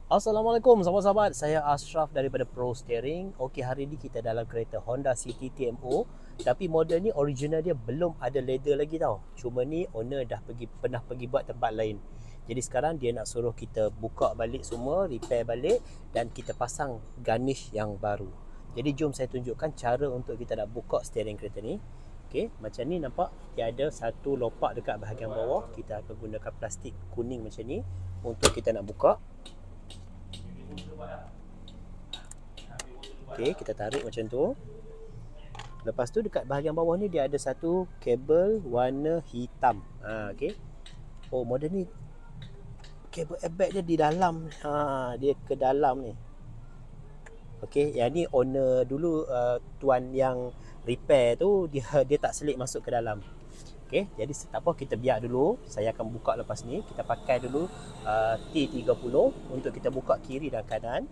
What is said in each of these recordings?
Assalamualaikum sahabat-sahabat, saya Ashraf daripada Pro Steering. Okey, hari ni kita dalam kereta Honda City TMO. Tapi model ni original dia belum ada leather lagi tau. Cuma ni owner pernah pergi buat tempat lain. Jadi sekarang dia nak suruh kita buka balik semua, repair balik dan kita pasang garnish yang baru. Jadi jom saya tunjukkan cara untuk kita nak buka steering kereta ni. Okey, macam ni nampak dia ada satu lopak dekat bahagian bawah. Kita akan gunakan plastik kuning macam ni untuk kita nak buka. Okey, kita tarik macam tu. Lepas tu dekat bahagian bawah ni dia ada satu kabel warna hitam. Okey. Oh, model ni kabel airbag dia di dalam. Dia ke dalam ni. Okey, yang ni owner dulu tuan yang repair tu dia tak selit masuk ke dalam. Okey, jadi tak apa, kita biar dulu. Saya akan buka lepas ni. Kita pakai dulu T30 untuk kita buka kiri dan kanan.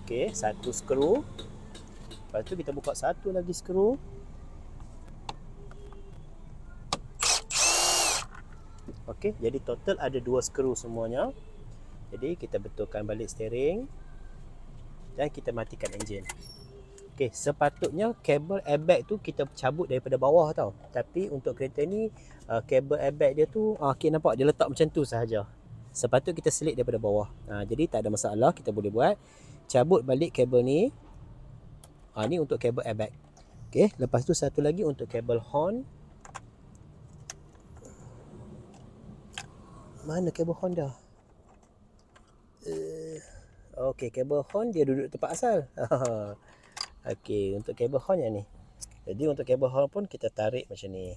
Okey, satu skru. Lepas tu kita buka satu lagi skru. Okey, jadi total ada dua skru semuanya. Jadi kita betulkan balik steering dan kita matikan enjin. Okey, sepatutnya kabel airbag tu kita cabut daripada bawah tau. Tapi untuk kereta ni kabel airbag dia tu okey, nampak dia letak macam tu sahaja. Sepatut kita selit daripada bawah. Jadi tak ada masalah, kita boleh buat. Cabut balik kabel ni. Ni untuk kabel airbag. Okey, lepas tu satu lagi untuk kabel horn. Mana kabel horn dah? Okey, kabel horn dia duduk tempat asal. Okey, untuk kabel horn yang ni. Jadi untuk kabel horn pun kita tarik macam ni.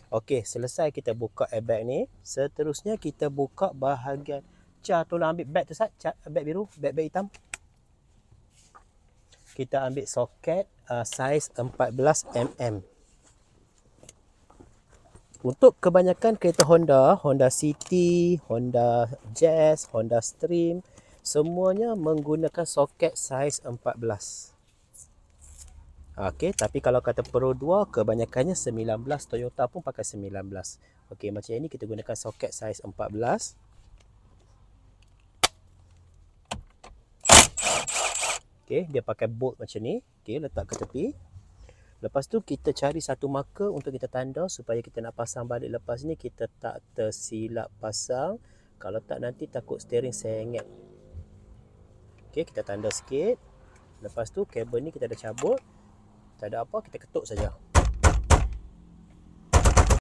Okey, selesai kita buka airbag ni. Seterusnya kita buka bahagian tolong ambil beg tu Sat, beg biru, beg hitam. Kita ambil soket saiz 14mm. Untuk kebanyakan kereta Honda, Honda City, Honda Jazz, Honda Stream, semuanya menggunakan soket saiz 14. Okey, tapi kalau kata Pro 2, kebanyakannya 19, Toyota pun pakai 19. Okey, macam ini kita gunakan soket saiz 14. Okey, dia pakai bolt macam ni. Okey, letak ke tepi. Lepas tu kita cari satu marker untuk kita tanda supaya kita nak pasang balik lepas ni kita tak tersilap pasang. Kalau tak nanti takut steering sengit. Okey, kita tanda sikit. Lepas tu kabel ni kita dah cabut. Tak ada apa, kita ketuk saja.